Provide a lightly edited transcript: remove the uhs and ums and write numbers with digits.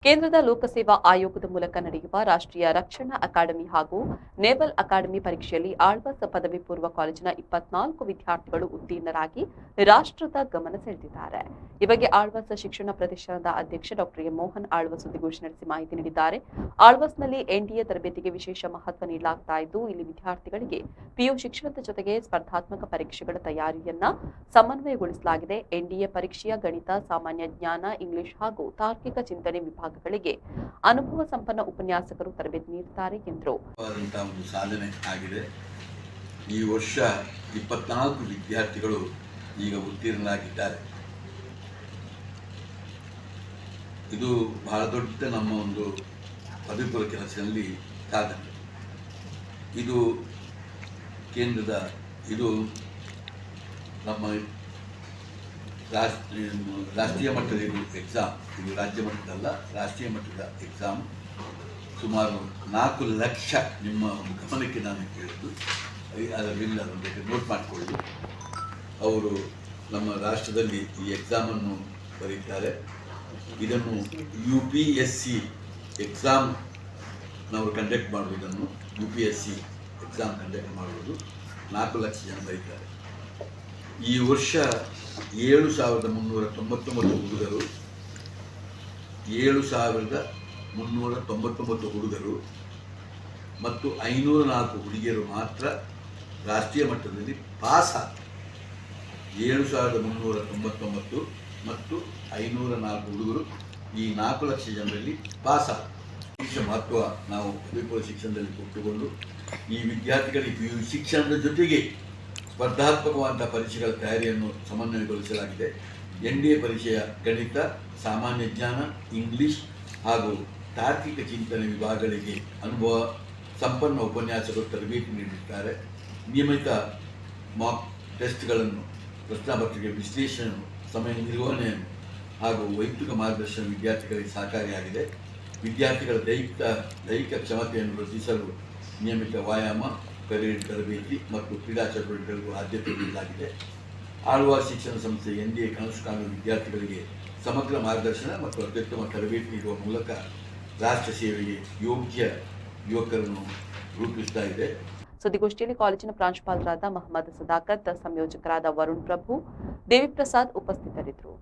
ಕೇಂದ್ರದ ಲೋಕಸೇವಾ ಆಯೋಗದ ಮೂಲಕ ನಡೆಯುವ ರಾಷ್ಟ್ರೀಯ ರಕ್ಷಣಾ ಅಕಾಡೆಮಿ ಹಾಗೂ ನೇವಲ್ ಅಕಾಡೆಮಿ ಪರೀಕ್ಷೆಯಲ್ಲಿ ಆಳ್ವಾಸ್ ಪದವಿ ಪೂರ್ವ ಕಾಲೇಜಿನ 24 ವಿದ್ಯಾರ್ಥಿಗಳು ಉತ್ತೀರ್ಣರಾಗಿ ರಾಷ್ಟ್ರದ ಗಮನ ಸೆಳೆದಿದ್ದಾರೆ. ಈ ಬಗ್ಗೆ ಆಳ್ವಾಸ್ ಶಿಕ್ಷಣ ಪ್ರತಿಷ್ಠಾನದ ಅಧ್ಯಕ್ಷ ಡಾಕ್ಟರ್ ಎಂ ಮೋಹನ್ ಆಳ್ವಾಸ್ ಸುದ್ದಿಗೋಷ್ಠಿ ನಡೆಸಿ ಮಾಹಿತಿ ನೀಡಿದ್ದಾರೆ. ಆಳ್ವಾಸ್ನಲ್ಲಿ ಎನ್ಡಿಎ ತರಬೇತಿಗೆ ವಿಶೇಷ ಮಹತ್ವ ನೀಡಲಾಗ್ತಾ ಇದ್ದು, ಇಲ್ಲಿ ವಿದ್ಯಾರ್ಥಿಗಳಿಗೆ ಪಿಯು ಶಿಕ್ಷಣದ ಜೊತೆಗೆ ಸ್ಪರ್ಧಾತ್ಮಕ ಪರೀಕ್ಷೆಗಳ ತಯಾರಿಯನ್ನ ಸಮನ್ವಯಗೊಳಿಸಲಾಗಿದೆ. ಎನ್ಡಿಎ ಪರೀಕ್ಷೆಯ ಗಣಿತ, ಸಾಮಾನ್ಯ ಜ್ಞಾನ, ಇಂಗ್ಲಿಷ್ ಹಾಗೂ ತಾರ್ಕಿಕ ಚಿಂತನೆ ವಿಭಾಗಗಳಿಗೆ ಅನುಭವ ಸಂಪನ್ನ ಉಪನ್ಯಾಸಕರು ತರಬೇತಿ ನೀಡುತ್ತಾರೆ ಎಂದರು. ಒಂದು ಸಾಧನೆ ಆಗಿದೆ. ಈ ವರ್ಷ 24 ವಿದ್ಯಾರ್ಥಿಗಳು ಈಗ ಉತ್ತೀರ್ಣರಾಗಿದ್ದಾರೆ. ಇದು ಬಹಳ ದೊಡ್ಡ ನಮ್ಮ ಒಂದು ಪದವಿ ಪೂರ್ವ ಕೆಲಸದಲ್ಲಿ ಸಾಧನೆ. ಇದು ಕೇಂದ್ರದ ನಮ್ಮ ರಾಷ್ಟ್ರೀಯ ಮಟ್ಟದ ಎಕ್ಸಾಮ್. ಇದು ರಾಜ್ಯ ಮಟ್ಟದಲ್ಲ, ರಾಷ್ಟ್ರೀಯ ಮಟ್ಟದ ಎಕ್ಸಾಮ್. ಸುಮಾರು 4 ಲಕ್ಷ ನಿಮ್ಮ ಗಮನಕ್ಕೆ ನಾನು ಕೇಳಿದ್ದು, ಅದರಿಂದ ಅದನ್ನು ನೋಟ್ ಮಾಡಿಕೊಳ್ಳಿ. ಅವರು ನಮ್ಮ ರಾಷ್ಟ್ರದಲ್ಲಿ ಈ ಎಕ್ಸಾಮನ್ನು ಬರೀತಾರೆ. ಇದನ್ನು UPSC ಎಕ್ಸಾಮ್ ನಾವು ಕಂಡಕ್ಟ್ ಮಾಡುವುದನ್ನು UPSC ಎಕ್ಸಾಮ್ ಕಂಡಕ್ಟ್ ಮಾಡುವುದು 4 ಲಕ್ಷ ಜನ ಬರೀತಾರೆ. ಈ ವರ್ಷ 7,399 ಹುಡುಗರು 7,399 ಹುಡುಗರು ಮತ್ತು 504 ಹುಡುಗಿಯರು ಮಾತ್ರ ರಾಷ್ಟ್ರೀಯ ಮಟ್ಟದಲ್ಲಿ ಪಾಸ್ ಆದರು. 7,399 ಮತ್ತು 504 ಹುಡುಗರು ಈ 4 ಲಕ್ಷ ಜನರಲ್ಲಿ ಪಾಸ್ ಆದರು. ಶಿಕ್ಷಣ ಮಹತ್ವ ನಾವು ಪದವಿ ಶಿಕ್ಷಣದಲ್ಲಿ ಕೊಟ್ಟುಕೊಂಡು ಈ ವಿದ್ಯಾರ್ಥಿಗಳಿಗೆ ಈ ಶಿಕ್ಷಣದ ಜೊತೆಗೆ ಸ್ಪರ್ಧಾತ್ಮಕವಾದ ಪರೀಕ್ಷೆಗಳ ತಯಾರಿಯನ್ನು ಸಮನ್ವಯಗೊಳಿಸಲಾಗಿದೆ. NDA ಪರೀಕ್ಷೆಯ ಗಣಿತ, ಸಾಮಾನ್ಯ ಜ್ಞಾನ, ಇಂಗ್ಲಿಷ್ ಹಾಗೂ ತಾರ್ಕಿಕ ಚಿಂತನೆ ವಿಭಾಗಗಳಿಗೆ ಅನುಭವ ಸಂಪನ್ನ ಉಪನ್ಯಾಸಕರು ತರಬೇತಿ ನೀಡಿದ್ದಾರೆ. ನಿಯಮಿತ ಮಾಕ್ ಟೆಸ್ಟ್ಗಳನ್ನು, ಪ್ರಶ್ನಾಪತ್ರಿಕೆ ವಿಶ್ಲೇಷಣೆಯನ್ನು, ಸಮಯ ನಿರ್ವಹಣೆಯನ್ನು ಹಾಗೂ ವೈಯಕ್ತಿಕ ಮಾರ್ಗದರ್ಶನ ವಿದ್ಯಾರ್ಥಿಗಳಿಗೆ ಸಹಕಾರಿಯಾಗಿದೆ. ವಿದ್ಯಾರ್ಥಿಗಳ ದೈಹಿಕ ಕ್ಷಮತೆಯನ್ನು ವೃದ್ಧಿಸಲು ನಿಯಮಿತ ವ್ಯಾಯಾಮ, ಪರೇಡ್ ತರಬೇತಿ ಮತ್ತು ಕ್ರೀಡಾ ಚಟುವಟಿಕೆಗಳಿಗೂ ಆದ್ಯತೆ ನೀಡಲಾಗಿದೆ. ಆಳ್ವಾಸ್ ಶಿಕ್ಷಣ ಸಂಸ್ಥೆ NDA ಕನಸು ಕಾಣುವ ವಿದ್ಯಾರ್ಥಿಗಳಿಗೆ ಸಮಗ್ರ ಮಾರ್ಗದರ್ಶನ ಮತ್ತು ಅತ್ಯುತ್ತಮ ತರಬೇತಿ ನೀಡುವ ಮೂಲಕ ರಾಷ್ಟ್ರ ಸೇವೆಗೆ ಯೋಗ್ಯ ಯುವಕರನ್ನು ರೂಪಿಸ್ತಾ ಇದೆ. ಸುದ್ದಿಗೋಷ್ಠಿಯಲ್ಲಿ ಕಾಲೇಜಿನ ಪ್ರಾಂಶುಪಾಲರಾದ ಮಹಮ್ಮದ್ ಸದಾಕತ್, ಸಂಯೋಜಕರಾದ ವರುಣ್ ಪ್ರಭು, ದೇವಿಪ್ರಸಾದ್ ಉಪಸ್ಥಿತರಿದ್ದರು.